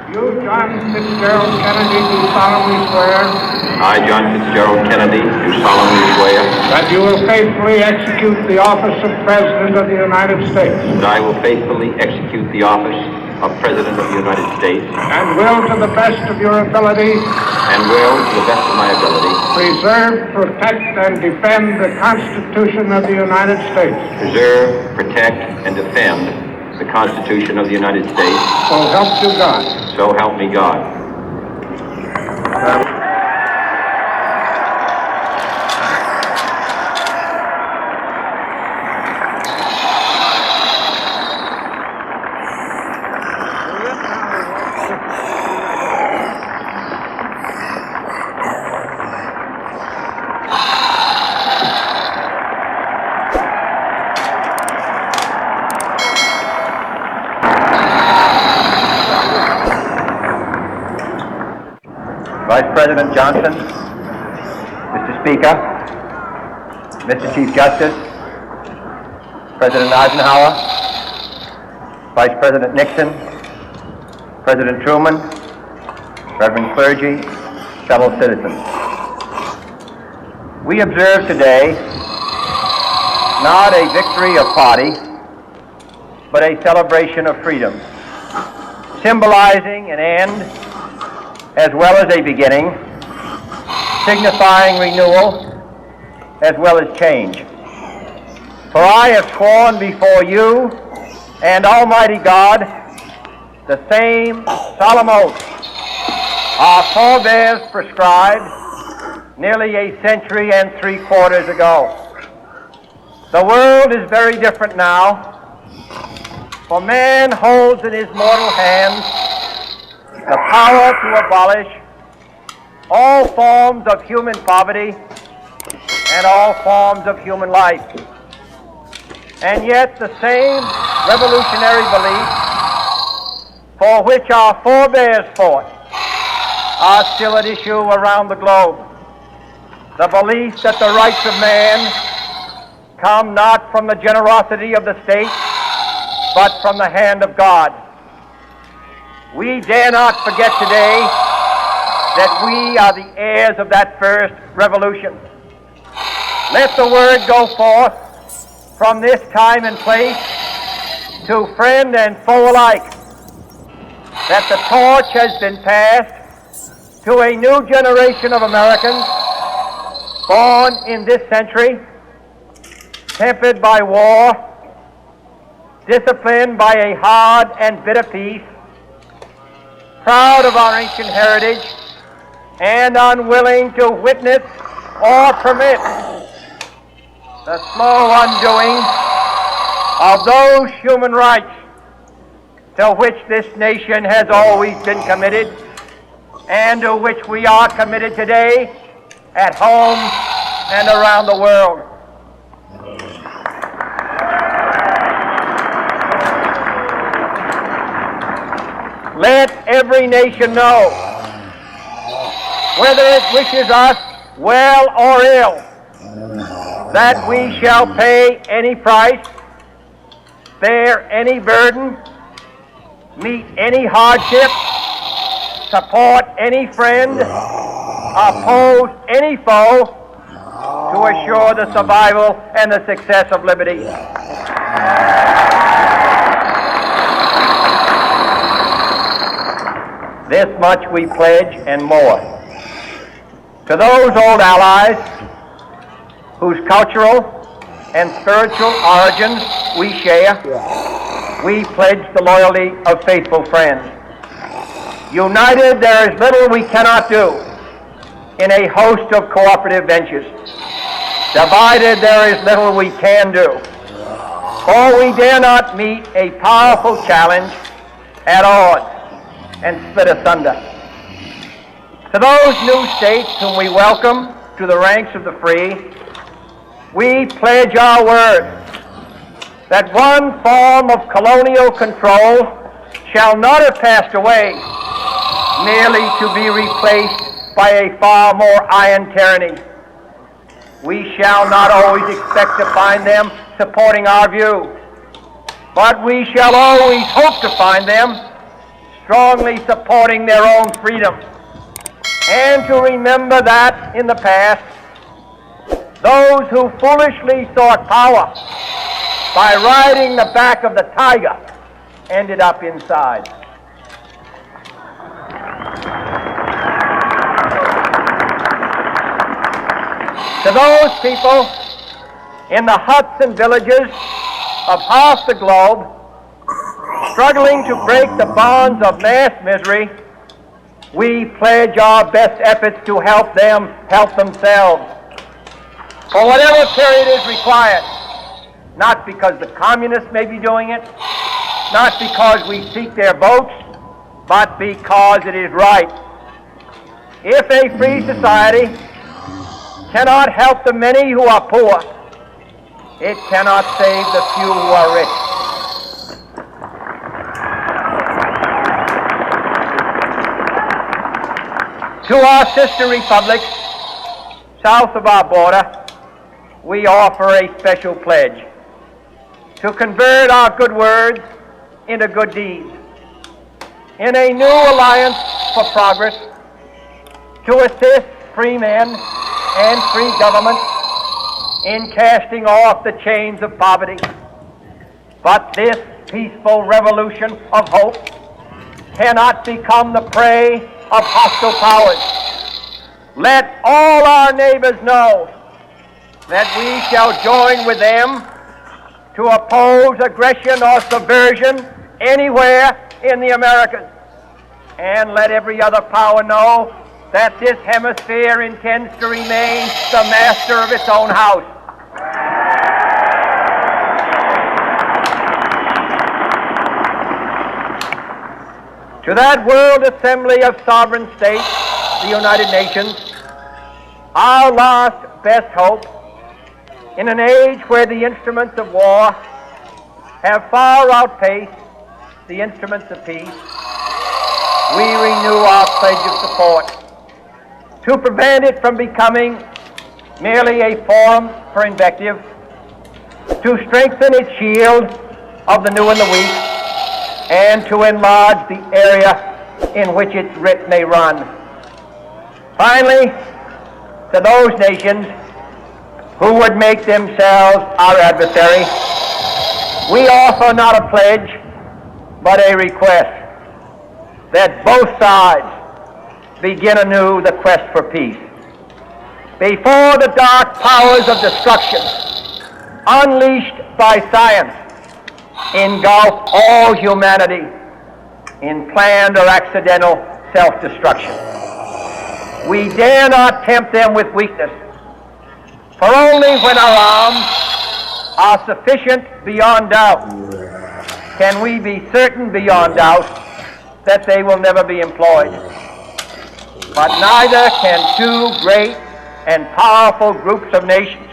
You, John Fitzgerald Kennedy, do solemnly swear I, John Fitzgerald Kennedy, do solemnly swear that you will faithfully execute the office of President of the United States that I will faithfully execute the office of President of the United States and will, to the best of your ability, to the best of my ability, preserve, protect, and defend the Constitution of the United States. preserve, protect, and defend the Constitution of the United States. So help you God. So help me God. Vice President Johnson, Mr. Speaker, Mr. Chief Justice, President Eisenhower, Vice President Nixon, President Truman, Reverend clergy, fellow citizens. We observe today not a victory of party, but a celebration of freedom, symbolizing an end as well as a beginning, signifying renewal as well as change. For I have sworn before you and Almighty God the same solemn oath our forebears prescribed nearly a century and 3/4 ago. The world is very different now, for man holds in his mortal hands the power to abolish all forms of human poverty and all forms of human life. And yet the same revolutionary beliefs for which our forebears fought are still at issue around the globe. The belief that the rights of man come not from the generosity of the state, but from the hand of God. We dare not forget today that we are the heirs of that first revolution. Let the word go forth from this time and place to friend and foe alike that the torch has been passed to a new generation of Americans born in this century, tempered by war, disciplined by a hard and bitter peace, proud of our ancient heritage, and unwilling to witness or permit the slow undoing of those human rights to which this nation has always been committed and to which we are committed today at home and around the world. Let every nation know, whether it wishes us well or ill, that we shall pay any price, bear any burden, meet any hardship, support any friend, oppose any foe to assure the survival and the success of liberty. This much we pledge and more. To those old allies whose cultural and spiritual origins we share, we pledge the loyalty of faithful friends. United, there is little we cannot do in a host of cooperative ventures. Divided, there is little we can do, for we dare not meet a powerful challenge at odds and split asunder. To those new states whom we welcome to the ranks of the free, we pledge our word that one form of colonial control shall not have passed away, merely to be replaced by a far more iron tyranny. We shall not always expect to find them supporting our view, but we shall always hope to find them strongly supporting their own freedom, and to remember that in the past, those who foolishly sought power by riding the back of the tiger ended up inside. To those people in the huts and villages of half the globe struggling to break the bonds of mass misery, we pledge our best efforts to help them help themselves for whatever period is required, not because the communists may be doing it, not because we seek their votes, but because it is right. If a free society cannot help the many who are poor, it cannot save the few who are rich. To our sister republics south of our border, we offer a special pledge to convert our good words into good deeds, in a new alliance for progress, to assist free men and free governments in casting off the chains of poverty. But this peaceful revolution of hope cannot become the prey of hostile powers. Let all our neighbors know that we shall join with them to oppose aggression or subversion anywhere in the Americas. And let every other power know that this hemisphere intends to remain the master of its own house. To that World Assembly of Sovereign States, the United Nations, our last best hope, in an age where the instruments of war have far outpaced the instruments of peace, we renew our pledge of support to prevent it from becoming merely a forum for invective, to strengthen its shield of the new and the weak, and to enlarge the area in which its writ may run. Finally, to those nations who would make themselves our adversary, we offer not a pledge, but a request that both sides begin anew the quest for peace. Before the dark powers of destruction, unleashed by science, engulf all humanity in planned or accidental self-destruction, we dare not tempt them with weakness, for only when our arms are sufficient beyond doubt can we be certain beyond doubt that they will never be employed. But neither can two great and powerful groups of nations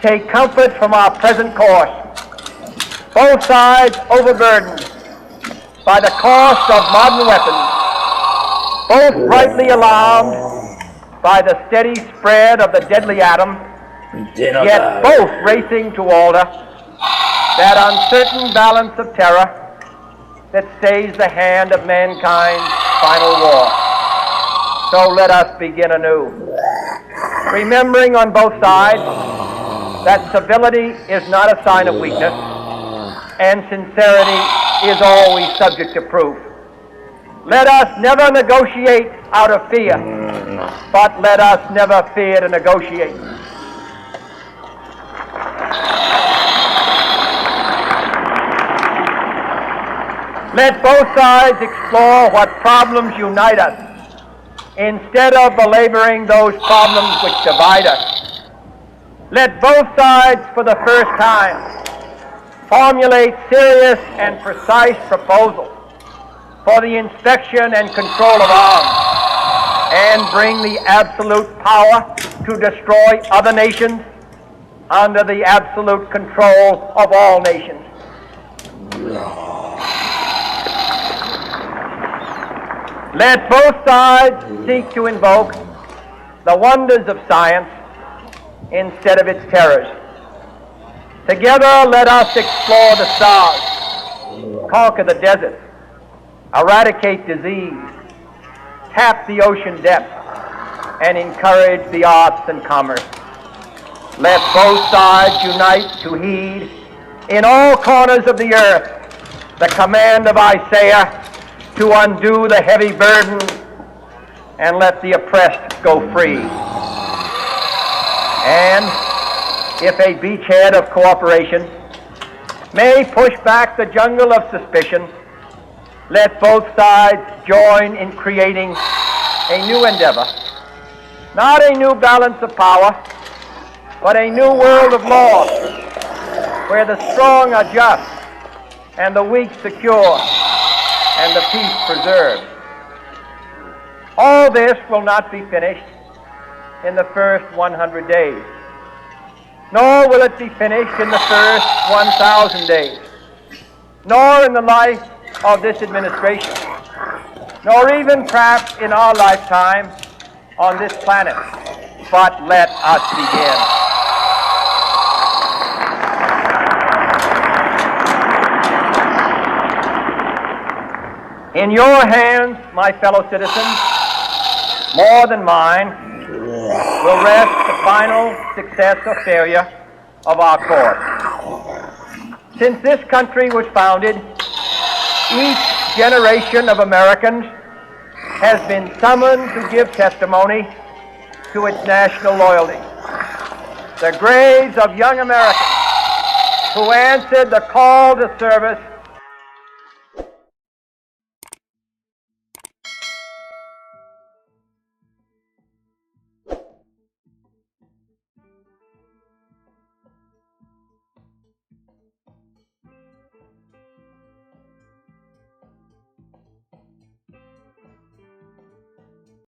take comfort from our present course, both sides overburdened by the cost of modern weapons, both rightly alarmed by the steady spread of the deadly atom, yet both racing to alter that uncertain balance of terror that stays the hand of mankind's final war. So let us begin anew, remembering on both sides that civility is not a sign of weakness, and sincerity is always subject to proof. Let us never negotiate out of fear, but let us never fear to negotiate. Let both sides explore what problems unite us, instead of belaboring those problems which divide us. Let both sides, for the first time, formulate serious and precise proposals for the inspection and control of arms, and bring the absolute power to destroy other nations under the absolute control of all nations. Let both sides seek to invoke the wonders of science instead of its terrors. Together, let us explore the stars, conquer the deserts, eradicate disease, tap the ocean depths, and encourage the arts and commerce. Let both sides unite to heed in all corners of the earth the command of Isaiah to undo the heavy burden and let the oppressed go free. And if a beachhead of cooperation may push back the jungle of suspicion, let both sides join in creating a new endeavor, not a new balance of power, but a new world of law where the strong are just and the weak secure and the peace preserved. All this will not be finished in the first 100 days, nor will it be finished in the first 1,000 days, nor in the life of this administration, nor even perhaps in our lifetime on this planet. But let us begin. In your hands, my fellow citizens, more than mine, will rest the final success or failure of our course. Since this country was founded, each generation of Americans has been summoned to give testimony to its national loyalty. The graves of young Americans who answered the call to service